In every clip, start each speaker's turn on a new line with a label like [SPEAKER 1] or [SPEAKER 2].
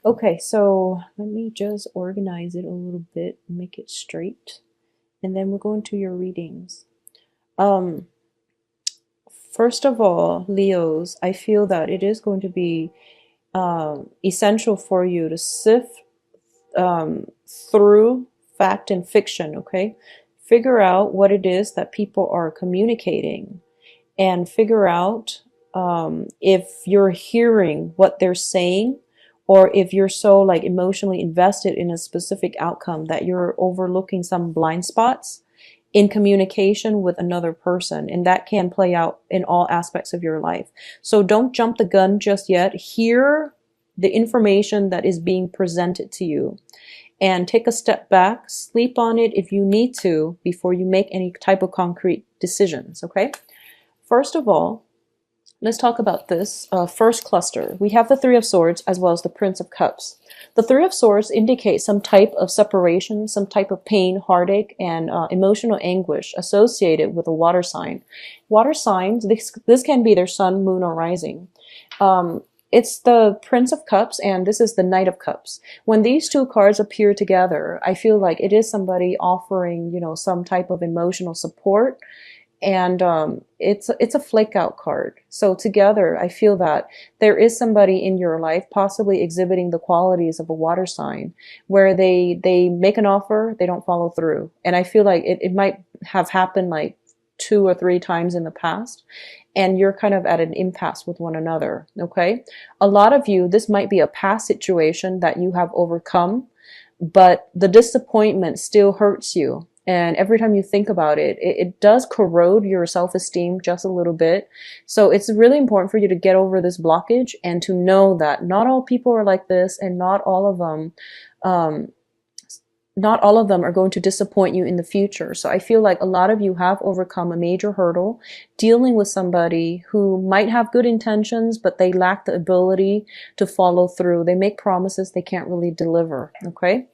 [SPEAKER 1] Okay, so let me just organize it a little bit, make it straight, and then we'll go into your readings. Um, First of all, Leos, I feel that it is going to be essential for you to sift through fact and fiction, okay? Figure out what it is that people are communicating and figure out if you're hearing what they're saying or if you're so like emotionally invested in a specific outcome that you're overlooking some blind spots in communication with another person, and that can play out in all aspects of your life. So don't jump the gun just yet. Hear the information that is being presented to you and take a step back, sleep on it if you need to before you make any type of concrete decisions, okay? First of all, let's talk about this first cluster. We have the Three of Swords as well as the Prince of Cups. The Three of Swords indicates some type of separation, some type of pain, heartache, and emotional anguish associated with a water sign. Water signs, this can be their sun, moon, or rising. It's the Prince of Cups and this is the Knight of Cups. When these two cards appear together, I feel like it is somebody offering, some type of emotional support, and it's a flake out card. So together, I feel that there is somebody in your life possibly exhibiting the qualities of a water sign, where they make an offer, they don't follow through, and I feel like it might have happened like 2 or 3 times in the past, and you're kind of at an impasse with one another. Okay, a lot of you, this might be a past situation that you have overcome, but the disappointment still hurts you. And every time you think about it, it does corrode your self-esteem just a little bit. So it's really important for you to get over this blockage and to know that not all people are like this, and um, not all of them are going to disappoint you in the future. So I feel like a lot of you have overcome a major hurdle dealing with somebody who might have good intentions, but they lack the ability to follow through. They make promises they can't really deliver. Okay.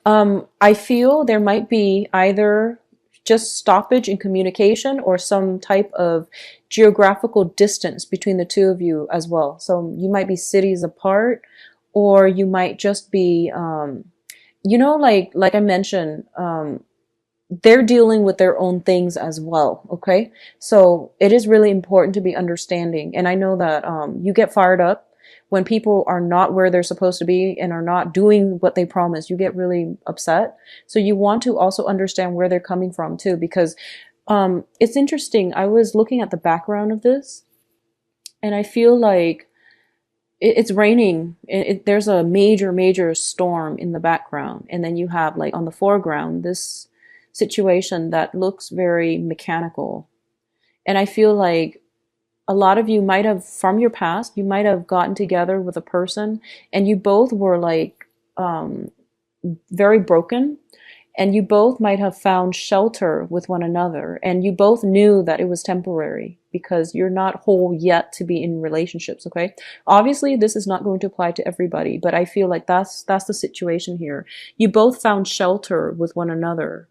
[SPEAKER 1] I feel there might be either just stoppage in communication or some type of geographical distance between the two of you as well. So you might be cities apart, or you might just be, like I mentioned, they're dealing with their own things as well. Okay. So it is really important to be understanding. And I know that, you get fired up when people are not where they're supposed to be and are not doing what they promise. You get really upset. So you want to also understand where they're coming from too, because, it's interesting. I was looking at the background of this and I feel like it's raining. There's a major storm in the background. And then you have like on the foreground, this situation that looks very mechanical. And I feel like a lot of you might have, from your past, you might have gotten together with a person and you both were like, very broken, and you both might have found shelter with one another, and you both knew that it was temporary because you're not whole yet to be in relationships. Okay, obviously this is not going to apply to everybody, but I feel like that's the situation here. You both found shelter with one another,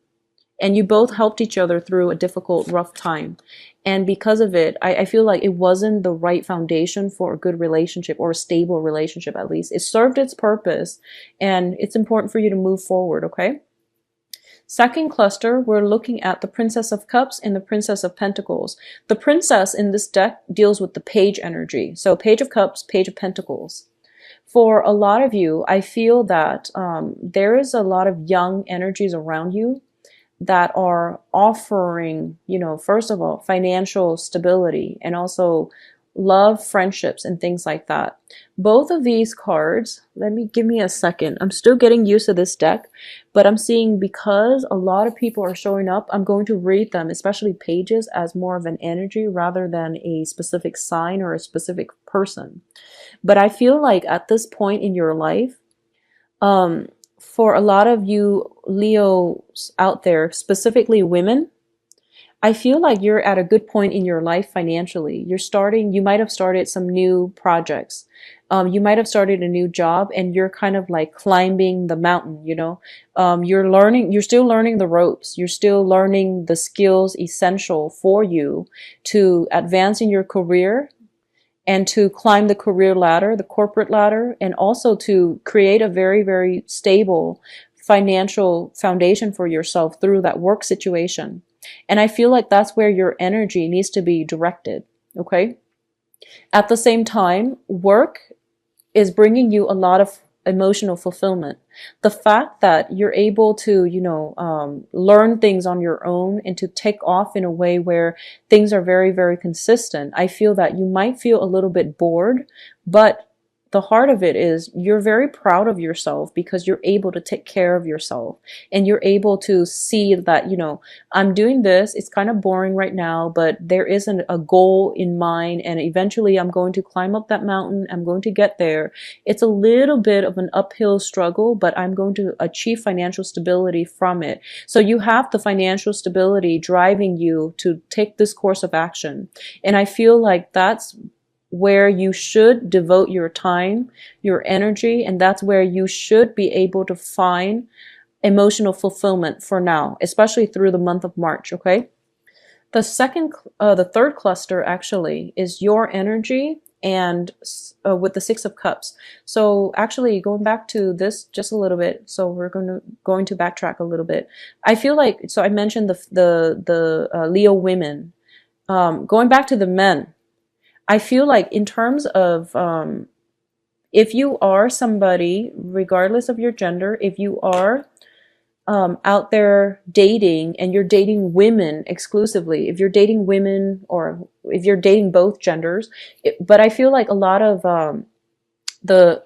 [SPEAKER 1] and you both helped each other through a difficult, rough time. And because of it, I feel like it wasn't the right foundation for a good relationship, or a stable relationship at least. It served its purpose, and it's important for you to move forward, okay? Second cluster, we're looking at the Princess of Cups and the Princess of Pentacles. The Princess in this deck deals with the Page energy. So Page of Cups, Page of Pentacles. For a lot of you, I feel that there is a lot of young energies around you that are offering, first of all, financial stability, and also love, friendships, and things like that. Both of these cards, give me a second. I'm still getting used to this deck, but I'm seeing, because a lot of people are showing up, I'm going to read them, especially pages, as more of an energy rather than a specific sign or a specific person. But I feel like at this point in your life, for a lot of you Leos out there, specifically women, I feel like you're at a good point in your life financially. You might have started some new projects. You might have started a new job, and you're kind of like climbing the mountain, you're still learning the ropes. You're still learning the skills essential for you to advance in your career and to climb the career ladder, the corporate ladder, and also to create a very, very stable financial foundation for yourself through that work situation. And I feel like that's where your energy needs to be directed. Okay. At the same time, work is bringing you a lot of emotional fulfillment. The fact that you're able to, learn things on your own and to take off in a way where things are very, very consistent. I feel that you might feel a little bit bored, but the heart of it is you're very proud of yourself because you're able to take care of yourself and you're able to see that, I'm doing this. It's kind of boring right now, but there isn't a goal in mind. And eventually I'm going to climb up that mountain. I'm going to get there. It's a little bit of an uphill struggle, but I'm going to achieve financial stability from it. So you have the financial stability driving you to take this course of action. And I feel like that's where you should devote your time, your energy, and that's where you should be able to find emotional fulfillment for now, especially through the month of March, okay? The third cluster actually is your energy and with the Six of Cups. So actually going back to this just a little bit, so we're going to backtrack a little bit. I feel like, so I mentioned the Leo women. Going back to the men, I feel like in terms of if you are somebody, regardless of your gender, if you are out there dating and you're dating women exclusively, if you're dating women or if you're dating both genders, but I feel like a lot of the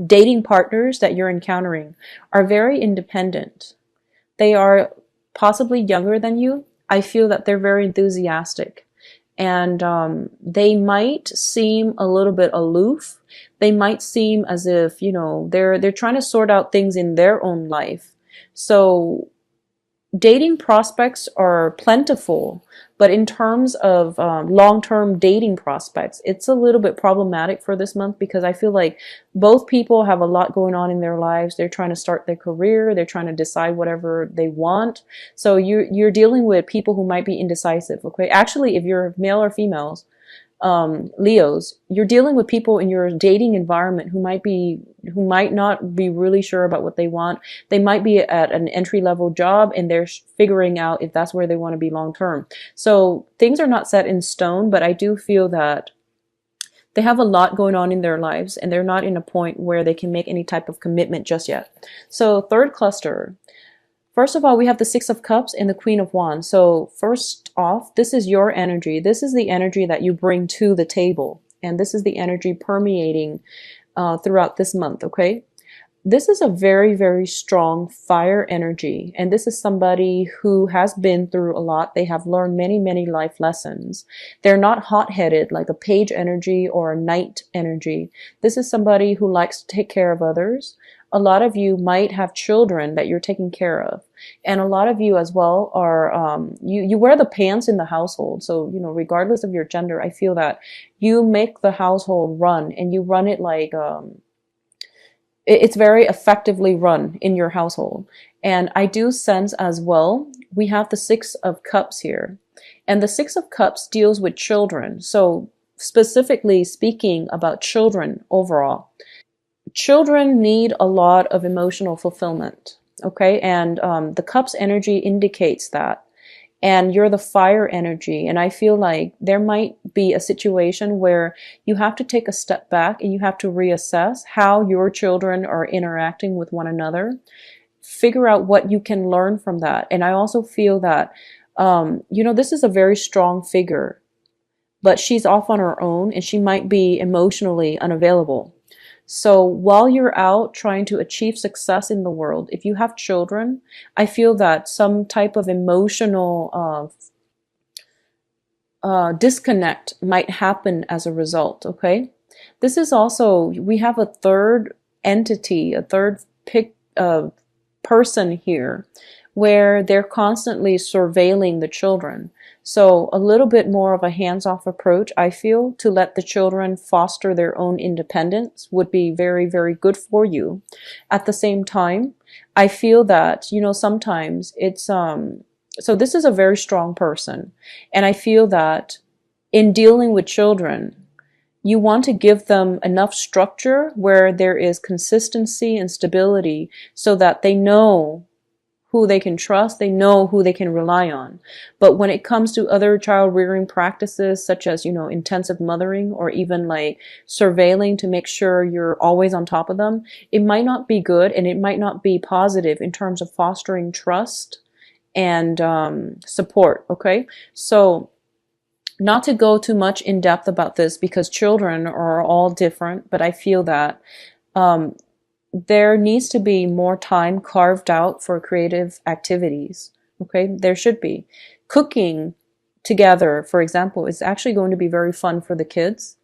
[SPEAKER 1] dating partners that you're encountering are very independent. They are possibly younger than you. I feel that they're very enthusiastic. And they might seem a little bit aloof. They might seem as if, they're trying to sort out things in their own life. So dating prospects are plentiful, but in terms of long-term dating prospects, it's a little bit problematic for this month because I feel like both people have a lot going on in their lives. They're trying to start their career. They're trying to decide whatever they want. So you're dealing with people who might be indecisive. Okay, actually, if you're male or females, Leos, you're dealing with people in your dating environment who might not be really sure about what they want. They might be at an entry-level job and they're figuring out if that's where they want to be long term. So things are not set in stone, but I do feel that they have a lot going on in their lives and they're not in a point where they can make any type of commitment just yet. So third cluster. First of all, we have the Six of Cups and the Queen of Wands. So first off, this is your energy. This is the energy that you bring to the table. And this is the energy permeating throughout this month, okay? This is a very, very strong fire energy. And this is somebody who has been through a lot. They have learned many, many life lessons. They're not hot-headed like a page energy or a knight energy. This is somebody who likes to take care of others. A lot of you might have children that you're taking care of. And a lot of you as well are, you wear the pants in the household. So, regardless of your gender, I feel that you make the household run and you run it like, it's very effectively run in your household. And I do sense as well, we have the Six of Cups here. And the Six of Cups deals with children. So specifically speaking about children overall. Children need a lot of emotional fulfillment, okay? And the Cups energy indicates that. And you're the fire energy. And I feel like there might be a situation where you have to take a step back and you have to reassess how your children are interacting with one another. Figure out what you can learn from that. And I also feel that, this is a very strong figure, but she's off on her own and she might be emotionally unavailable. So while you're out trying to achieve success in the world, if you have children, I feel that some type of emotional disconnect might happen as a result, okay? This is also, we have a third entity, a third person here where they're constantly surveilling the children. So a little bit more of a hands-off approach, I feel, to let the children foster their own independence would be very, very good for you. At the same time, I feel that, sometimes it's, so this is a very strong person. And I feel that in dealing with children, You want to give them enough structure where there is consistency and stability so that they know who they can trust, they know who they can rely on. But when it comes to other child rearing practices, such as, intensive mothering or even like surveilling to make sure you're always on top of them, it might not be good and it might not be positive in terms of fostering trust and support. Okay. So, not to go too much in depth about this because children are all different, but I feel that um, there needs to be more time carved out for creative activities. Okay, there should be. Cooking together, for example, is actually going to be very fun for the kids.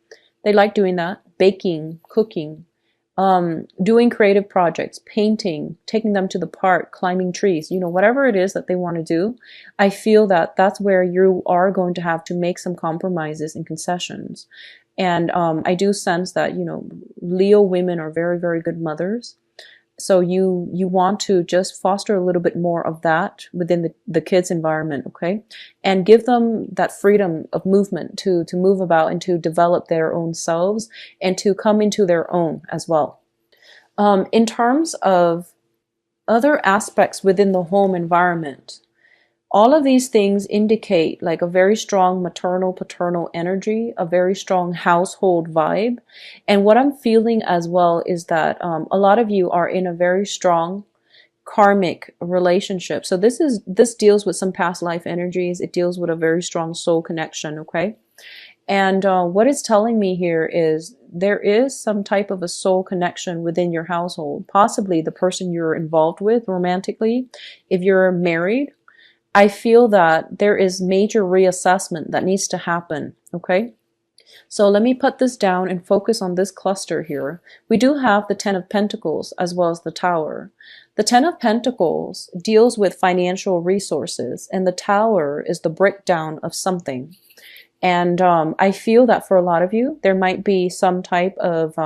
[SPEAKER 1] They like doing that. Baking, cooking, doing creative projects, painting, taking them to the park, climbing trees, whatever it is that they want to do. I feel that that's where you are going to have to make some compromises and concessions. And I do sense that, Leo women are very, very good mothers. So you want to just foster a little bit more of that within the kids' environment, okay? And give them that freedom of movement to move about and to develop their own selves and to come into their own as well. In terms of other aspects within the home environment, all of these things indicate like a very strong maternal paternal energy, a very strong household vibe. And what I'm feeling as well is that a lot of you are in a very strong karmic relationship. So this deals with some past life energies. It deals with a very strong soul connection. Okay. And what it's telling me here is there is some type of a soul connection within your household, possibly the person you're involved with romantically. If you're married, I feel that there is major reassessment that needs to happen, okay? So let me put this down and focus on this cluster here. We do have the Ten of Pentacles as well as the Tower. The Ten of Pentacles deals with financial resources, and the Tower is the breakdown of something. And I feel that for a lot of you, there might be some type of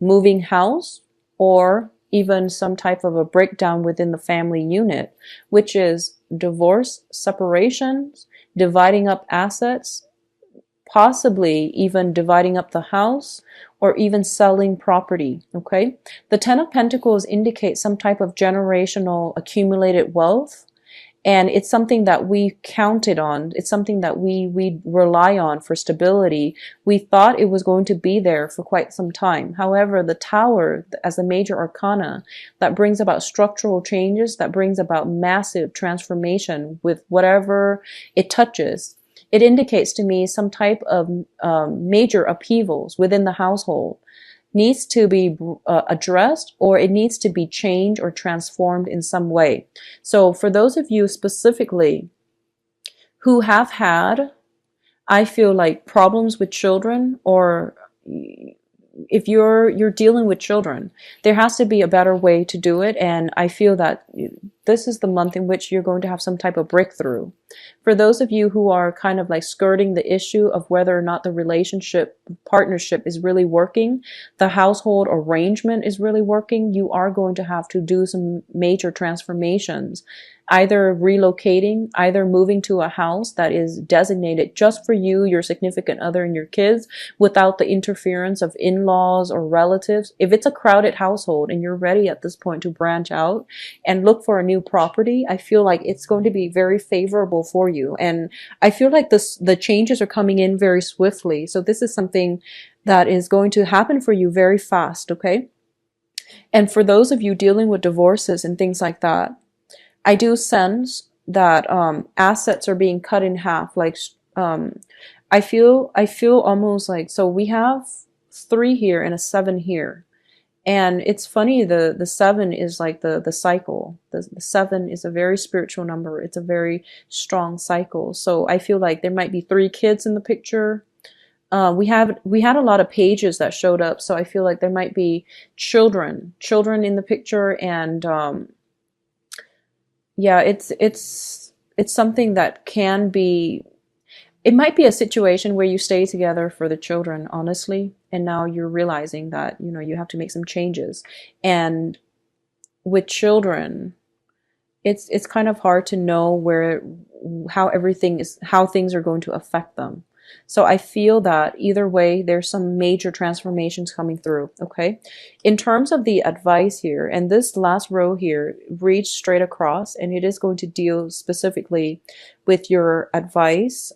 [SPEAKER 1] moving house or even some type of a breakdown within the family unit, which is divorce, separations, dividing up assets, possibly even dividing up the house or even selling property, okay? The Ten of Pentacles indicates some type of generational accumulated wealth. And it's something that we counted on. It's something that we rely on for stability. We thought it was going to be there for quite some time. However, the Tower, as a major arcana, that brings about structural changes, that brings about massive transformation with whatever it touches. It indicates to me some type of major upheavals within the household needs to be addressed, or it needs to be changed or transformed in some way. So for those of you specifically who have had, I feel like problems with children, or if you're dealing with children, there has to be a better way to do it. And I feel that this is the month in which you're going to have some type of breakthrough. For those of you who are kind of like skirting the issue of whether or not the relationship partnership is really working, the household arrangement is really working, you are going to have to do some major transformations, either relocating, either moving to a house that is designated just for you, your significant other, and your kids without the interference of in-laws or relatives. If it's a crowded household and you're ready at this point to branch out and look for a new property, I feel like it's going to be very favorable for you. And I feel like the changes are coming in very swiftly. So this is something that is going to happen for you very fast, okay? And for those of you dealing with divorces and things like that, I do sense that assets are being cut in half. Like I feel almost like, so we have 3 here and a 7 here. And it's funny, the 7 is like the cycle. The 7 is a very spiritual number. It's a very strong cycle. So I feel like there might be 3 kids in the picture. We had a lot of pages that showed up. So I feel like there might be children in the picture. And yeah, it's something that can be, it might be a situation where you stay together for the children, honestly, and now you're realizing that, you have to make some changes. And with children, it's kind of hard to know how things are going to affect them. So I feel that either way, there's some major transformations coming through, okay? In terms of the advice here, and this last row here reads straight across, and it is going to deal specifically with your advice,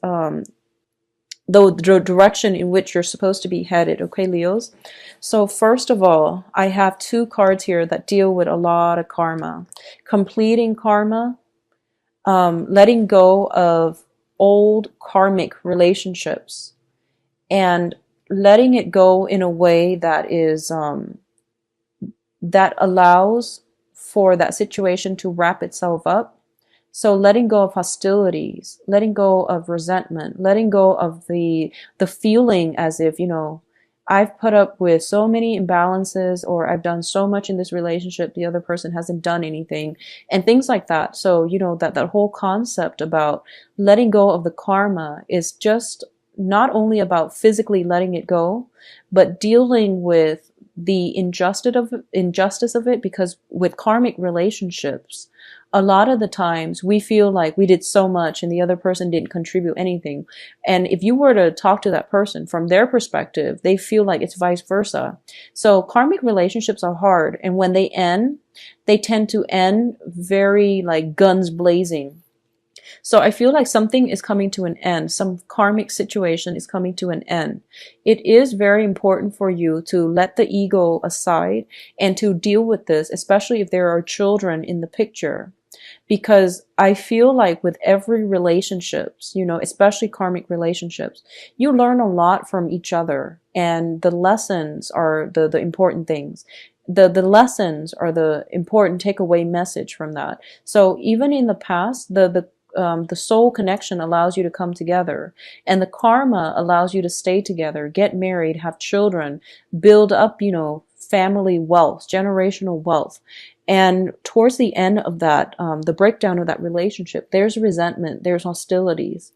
[SPEAKER 1] the direction in which you're supposed to be headed, okay, Leos? So first of all, I have two cards here that deal with a lot of karma. Completing karma, letting go of old karmic relationships, and letting it go in a way that is that allows for that situation to wrap itself up. So letting go of hostilities, letting go of resentment, letting go of the feeling as if, you know, I've put up with so many imbalances, or I've done so much in this relationship, the other person hasn't done anything, and things like that. So, you know, that whole concept about letting go of the karma is just not only about physically letting it go, but dealing with the injustice of it, because with karmic relationships, a lot of the times we feel like we did so much and the other person didn't contribute anything. And if you were to talk to that person from their perspective, they feel like it's vice versa. So karmic relationships are hard. And when they end, they tend to end very like guns blazing. So I feel like something is coming to an end. Some karmic situation is coming to an end. It is very important for you to let the ego aside and to deal with this, especially if there are children in the picture. Because I feel like with every relationships, you know, especially karmic relationships, you learn a lot from each other, and the lessons are the important things. The lessons are the important takeaway message from that. So even in the past, the soul connection allows you to come together, and the karma allows you to stay together, get married, have children, build up, you know, family wealth, generational wealth. And towards the end of that, the breakdown of that relationship, there's resentment, there's hostilities.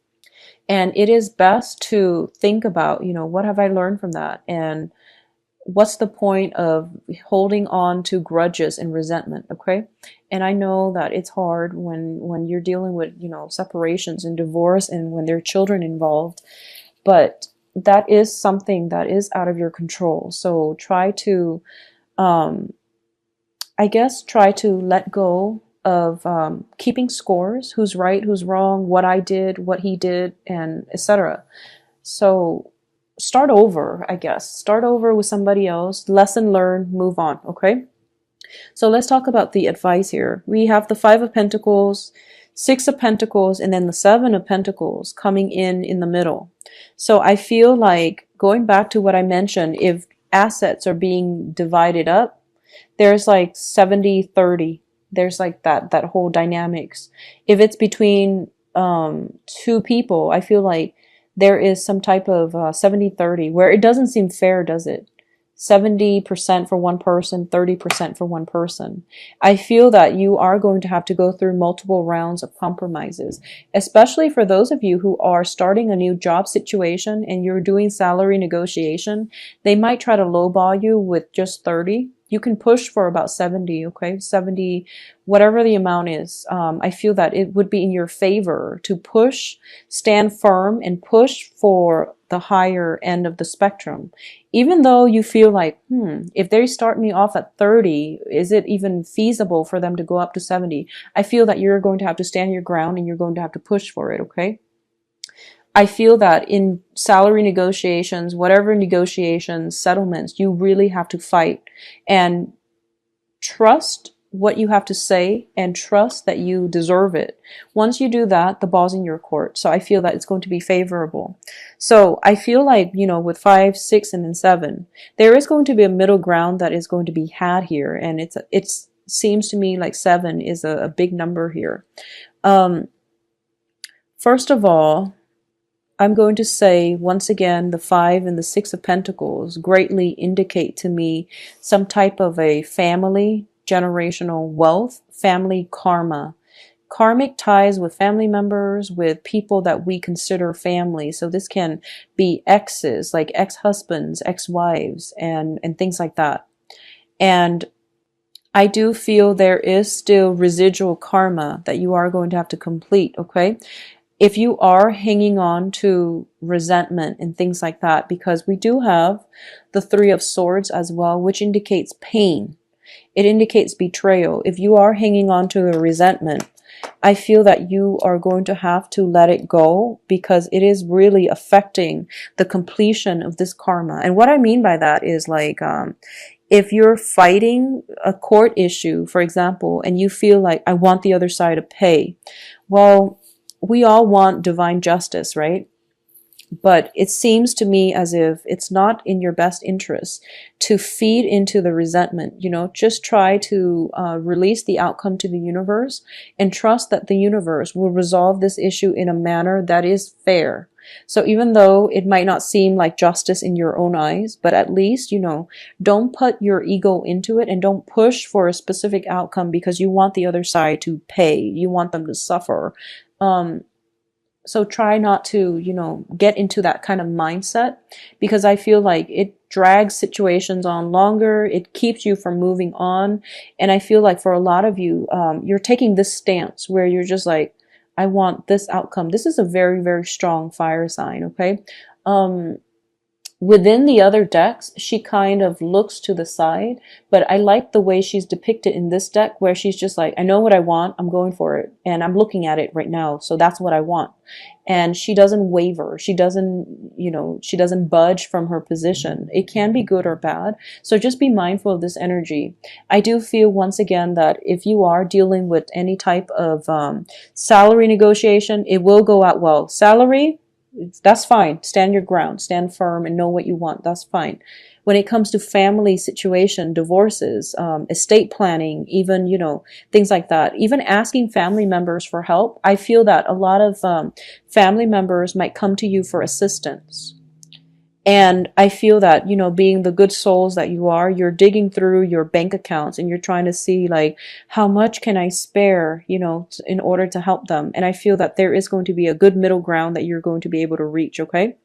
[SPEAKER 1] And it is best to think about, you know, what have I learned from that? And what's the point of holding on to grudges and resentment, okay? And I know that it's hard when you're dealing with, you know, separations and divorce and when there are children involved, but that is something that is out of your control. So try to, I guess, try to let go of keeping scores, who's right, who's wrong, what I did, what he did, and etc. So start over, I guess. Start over with somebody else. Lesson learned, move on, okay? So let's talk about the advice here. We have the Five of Pentacles, Six of Pentacles, and then the Seven of Pentacles coming in the middle. So I feel like, going back to what I mentioned, if assets are being divided up, there's like 70-30. There's like that whole dynamics. If it's between two people, I feel like there is some type of 70-30 where it doesn't seem fair, does it? 70% for one person, 30% for one person. I feel that you are going to have to go through multiple rounds of compromises, especially for those of you who are starting a new job situation and you're doing salary negotiation. They might try to lowball you with just 30. You can push for about 70, okay? 70, whatever the amount is. I feel that it would be in your favor to push, stand firm, and push for the higher end of the spectrum. Even though you feel like, if they start me off at 30, is it even feasible for them to go up to 70? I feel that you're going to have to stand your ground and you're going to have to push for it, okay? I feel that in salary negotiations, whatever negotiations, settlements, you really have to fight and trust what you have to say and trust that you deserve it. Once you do that, the ball's in your court. So I feel that it's going to be favorable. So I feel like, you know, with 5, 6, and then 7, there is going to be a middle ground that is going to be had here. And it seems to me like 7 is a big number here. First of all, I'm going to say, once again, the 5 and the 6 of Pentacles greatly indicate to me some type of a family, generational wealth, family karma. Karmic ties with family members, with people that we consider family. So this can be exes, like ex-husbands, ex-wives, and things like that. And I do feel there is still residual karma that you are going to have to complete, okay? if you are hanging on to resentment and things like that, because we do have the Three of Swords as well, which indicates pain. It indicates betrayal. If you are hanging on to the resentment, I feel that you are going to have to let it go because it is really affecting the completion of this karma. And what I mean by that is like, if you're fighting a court issue, for example, and you feel like, I want the other side to pay. Well, we all want divine justice, right? But it seems to me as if it's not in your best interest to feed into the resentment. Just try to release the outcome to the universe and trust that the universe will resolve this issue in a manner that is fair. So even though it might not seem like justice in your own eyes, but at least, don't put your ego into it and don't push for a specific outcome because you want the other side to pay. You want them to suffer. So try not to, get into that kind of mindset, because I feel like it drags situations on longer. It keeps you from moving on. And I feel like for a lot of you, you're taking this stance where you're just like, I want this outcome. This is a very, very strong fire sign. Okay. Within the other decks, she kind of looks to the side, but I like the way she's depicted in this deck where she's just like, I know what I want, I'm going for it, and I'm looking at it right now, so that's what I want. And she doesn't waver. She doesn't budge from her position. It can be good or bad, so just be mindful of this energy. I do feel once again that if you are dealing with any type of salary negotiation, it will go out well. Salary, that's fine. Stand your ground, stand firm, and know what you want. That's fine. When it comes to family situation, divorces, estate planning, even, things like that, even asking family members for help, I feel that a lot of family members might come to you for assistance. And I feel that, being the good souls that you are, you're digging through your bank accounts and you're trying to see like, how much can I spare, in order to help them. And I feel that there is going to be a good middle ground that you're going to be able to reach. Okay.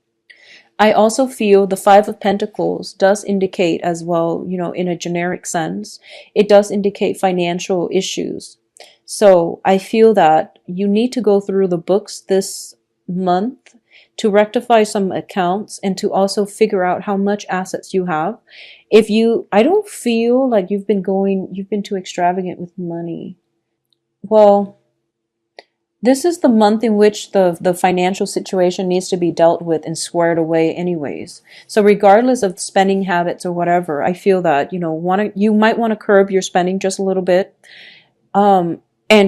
[SPEAKER 1] I also feel the Five of Pentacles does indicate as well, in a generic sense, it does indicate financial issues. So I feel that you need to go through the books this month to rectify some accounts and to also figure out how much assets you have. I don't feel like you've been too extravagant with money. Well, this is the month in which the financial situation needs to be dealt with and squared away anyways. So regardless of spending habits or whatever, I feel that, you might want to curb your spending just a little bit, and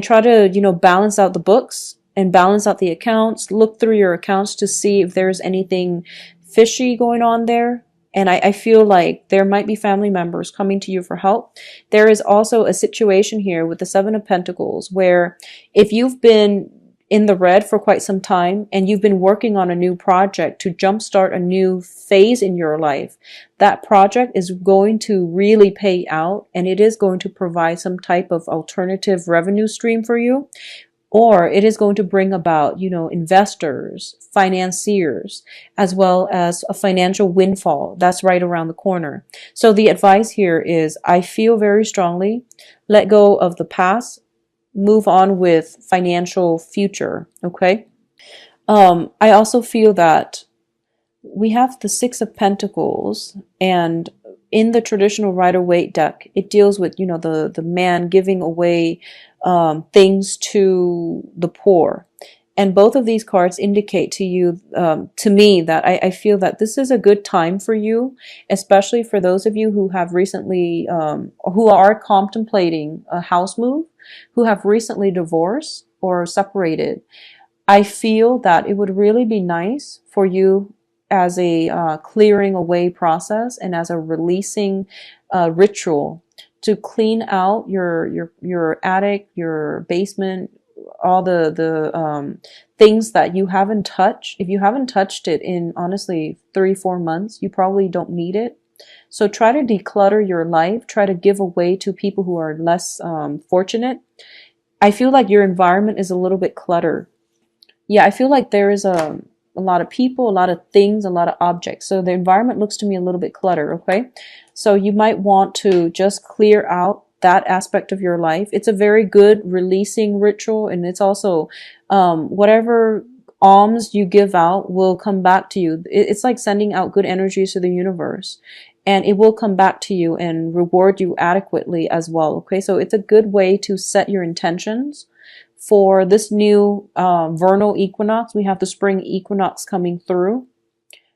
[SPEAKER 1] try to, balance out the books and balance out the accounts, look through your accounts to see if there's anything fishy going on there. And I feel like there might be family members coming to you for help. There is also a situation here with the Seven of Pentacles where if you've been in the red for quite some time and you've been working on a new project to jumpstart a new phase in your life, that project is going to really pay out and it is going to provide some type of alternative revenue stream for you. Or it is going to bring about, investors, financiers, as well as a financial windfall that's right around the corner. So the advice here is, I feel very strongly, let go of the past, move on with financial future, okay? I also feel that we have the Six of Pentacles, and in the traditional Rider-Waite deck, it deals with, the man giving away things to the poor. And both of these cards indicate to you, to me, that I feel that this is a good time for you, especially for those of you who have recently, who are contemplating a house move, who have recently divorced or separated. I feel that it would really be nice for you as a clearing away process and as a releasing ritual to clean out your attic, your basement, all the things that you haven't touched. If you haven't touched it in honestly 3-4 months, you probably don't need it. So try to declutter your life. Try to give away to people who are less fortunate. I feel like your environment is a little bit cluttered. Yeah, I feel like there is a lot of people, a lot of things, a lot of objects. So the environment looks to me a little bit cluttered, okay? So you might want to just clear out that aspect of your life. It's a very good releasing ritual, and it's also whatever alms you give out will come back to you. It's like sending out good energies to the universe, and it will come back to you and reward you adequately as well. Okay, so it's a good way to set your intentions for this new vernal equinox. We have the spring equinox coming through.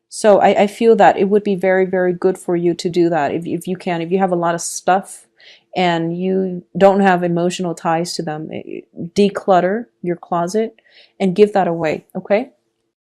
[SPEAKER 1] So I feel that it would be very, very good for you to do that if you can. If you have a lot of stuff and you don't have emotional ties to them, declutter your closet and give that away, okay?